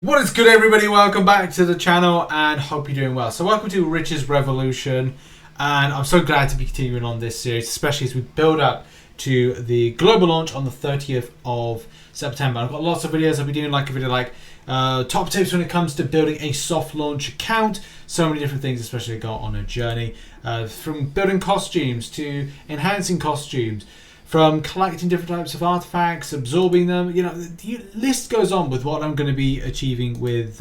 What is good, everybody? Welcome back to the channel and hope you're doing well. So welcome to Rich's Revolution, and I'm so glad to be continuing on this series, especially as we build up to the global launch on the 30th of September. I've got lots of videos. I'll be doing like a video like top tips when it comes to building a soft launch account. So many different things, especially go on a journey from building costumes to enhancing costumes, from collecting different types of artifacts, absorbing them. You know, the list goes on with what I'm going to be achieving with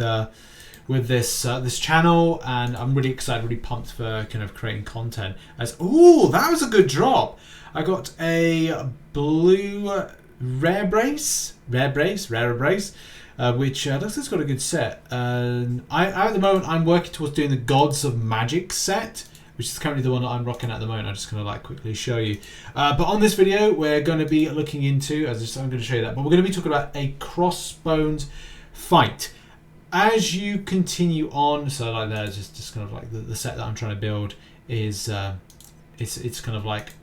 this channel, and I'm really excited, really pumped for kind of creating content. Ooh, that was a good drop. I got a blue rare brace, which looks like it's got a good set. At the moment, I'm working towards doing the Gods of Magic set, which is currently the one that I'm rocking at the moment. I'm just going to like quickly show you. But on this video, we're going to be looking into, I'm going to show you that, but we're going to be talking about a Crossbones fight. As you continue on, so like there's just kind of like the set that I'm trying to build is, it's kind of like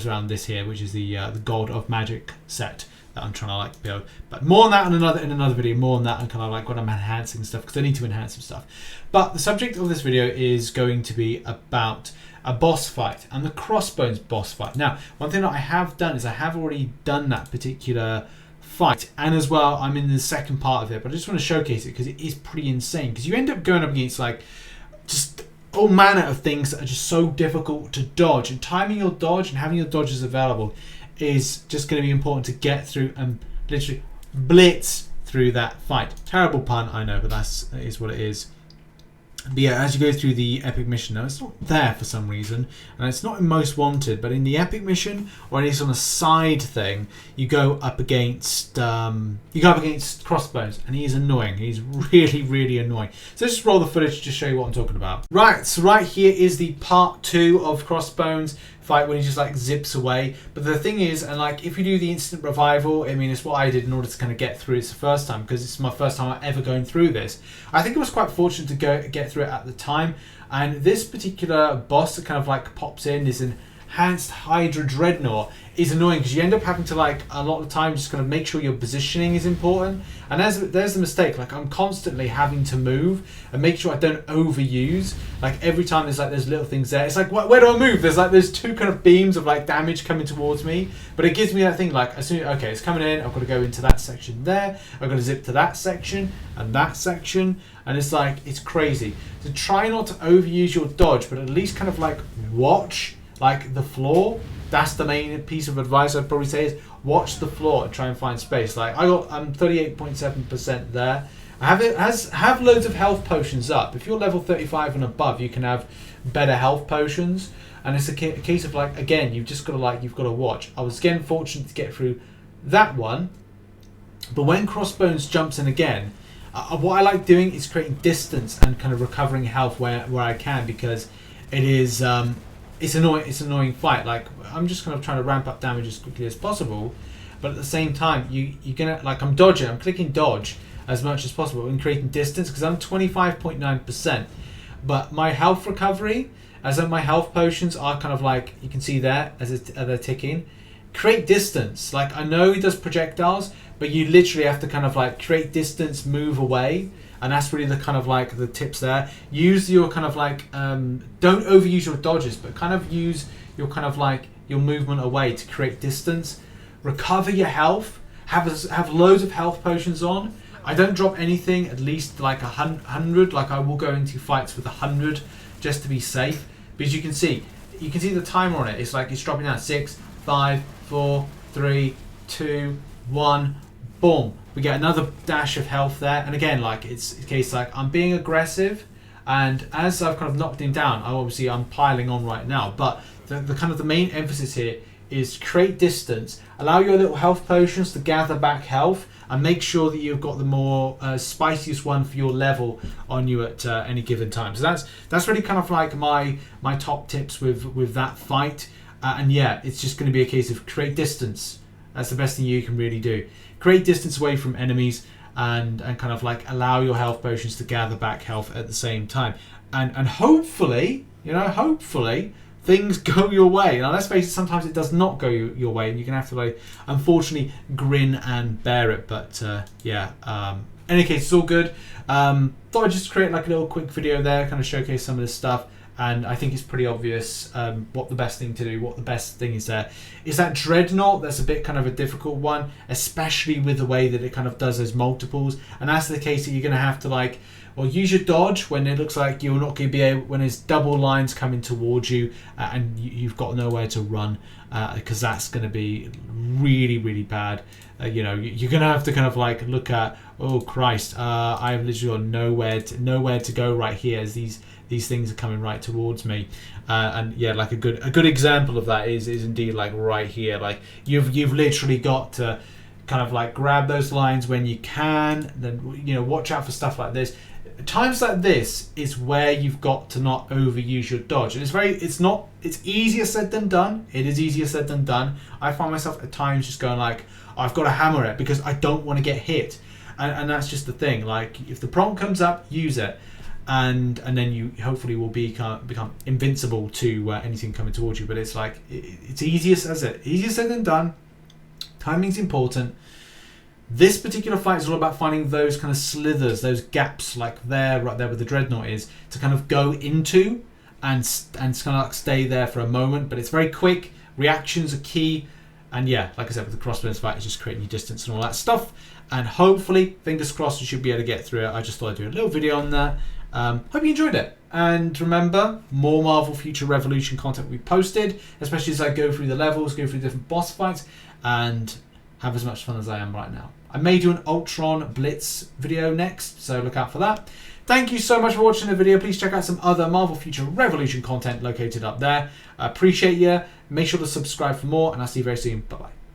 around this here, which is the God of Magic set that I'm trying to like build. But more on that in another video, more on that and kind of like when I'm enhancing stuff, because I need to enhance some stuff. But the subject of this video is going to be about a boss fight and the Crossbones boss fight. Now, one thing that I have done is I have already done that particular fight, and as well I'm in the second part of it, but I just want to showcase it because it is pretty insane, because you end up going up against like just all manner of things that are just so difficult to dodge, and timing your dodge and having your dodges available is just going to be important to get through and literally blitz through that fight. Terrible pun, I know, but that is what it is. But yeah, as you go through the epic mission, now it's not there for some reason, and it's not in most wanted, but in the epic mission, or at least on a side thing, you go up against Crossbones, and he is annoying. He's really, really annoying. So let's just roll the footage to show you what I'm talking about. Right, so right here is the part 2 of Crossbones fight when he just like zips away. But the thing is, and like if you do the instant revival, I mean, it's what I did in order to kind of get through. It's the first time, because it's my first time ever going through this. I think I was quite fortunate to get through it at the time. And this particular boss that kind of like pops in, this enhanced Hydra Dreadnaught, is annoying because you end up having to like a lot of time just kind of make sure your positioning is important. And there's the mistake. Like I'm constantly having to move and make sure I don't overuse. Like every time there's little things there. It's like where do I move? There's two kind of beams of like damage coming towards me, but it gives me that thing like okay, it's coming in. I've got to go into that section there. I've got to zip to that section and that section, and it's like it's crazy. So try not to overuse your dodge, but at least kind of like watch like the floor. That's the main piece of advice I'd probably say, is watch the floor and try and find space. Like I'm 38.7% there. Have loads of health potions up. If you're level 35 and above, you can have better health potions. And it's a case of like, again, you've got to watch. I was again fortunate to get through that one, but when Crossbones jumps in again, what I like doing is creating distance and kind of recovering health where I can, because it is it's an annoying fight. Like I'm just kind of trying to ramp up damage as quickly as possible, but at the same time you're gonna like I'm clicking dodge as much as possible and creating distance, because I'm 25.9%, but my health recovery, as my health potions are kind of like you can see there as they're ticking. Create distance. Like I know he does projectiles, but you literally have to kind of like create distance, move away. And that's really the kind of like the tips there. Use your kind of like, don't overuse your dodges, but kind of use your kind of like your movement away to create distance. Recover your health. Have loads of health potions on. I don't drop anything at least like 100. Like I will go into fights with 100 just to be safe. Because you can see the timer on it. It's like it's dropping down 6, 5, 4, 3, 2, 1. Boom. We get another dash of health there, and again, like it's a case like I'm being aggressive, and as I've kind of knocked him down, I'm piling on right now. But the kind of the main emphasis here is create distance, allow your little health potions to gather back health, and make sure that you've got the more spiciest one for your level on you at any given time. So that's really kind of like my top tips with that fight. And yeah, it's just going to be a case of create distance. That's the best thing you can really do. Create distance away from enemies and kind of like allow your health potions to gather back health at the same time. And hopefully, things go your way. Now let's face it, sometimes it does not go your way, and you're going to have to like, unfortunately, grin and bear it. But In any case, it's all good. Thought I'd just create like a little quick video there, kind of showcase some of this stuff. And I think it's pretty obvious what the best thing to do, what the best thing is there. Is that Dreadnaught, that's a bit kind of a difficult one, especially with the way that it kind of does those multiples. And that's the case that you're going to have to like, well, use your dodge when it looks like you're not going to be able, when there's double lines coming towards you and you've got nowhere to run, because that's going to be really, really bad. You know, you're going to have to kind of like look at, oh Christ, I've literally got nowhere to go right here as these things are coming right towards me. And yeah, like a good example of that is indeed like right here. Like you've literally got to kind of like grab those lines when you can. Then, you know, watch out for stuff like this. Times like this is where you've got to not overuse your dodge. And it's easier said than done. It is easier said than done. I find myself at times just going like, I've got to hammer it because I don't want to get hit. And that's just the thing. Like if the prompt comes up, use it. And then you hopefully will become invincible to anything coming towards you. But it's like, it's easier said than done. Timing's important. This particular fight is all about finding those kind of slithers, those gaps like there, right there where the Dreadnaught is, to kind of go into and kind of like stay there for a moment. But it's very quick. Reactions are key. And yeah, like I said, with the Crossbones fight, it's just creating your distance and all that stuff. And hopefully, fingers crossed, you should be able to get through it. I just thought I'd do a little video on that. Hope you enjoyed it. And remember, more Marvel Future Revolution content we posted, especially as I go through the levels, go through different boss fights, and have as much fun as I am right now. I may do an Ultron Blitz video next, so look out for that. Thank you so much for watching the video. Please check out some other Marvel Future Revolution content located up there. I appreciate you. Make sure to subscribe for more, and I'll see you very soon. Bye-bye.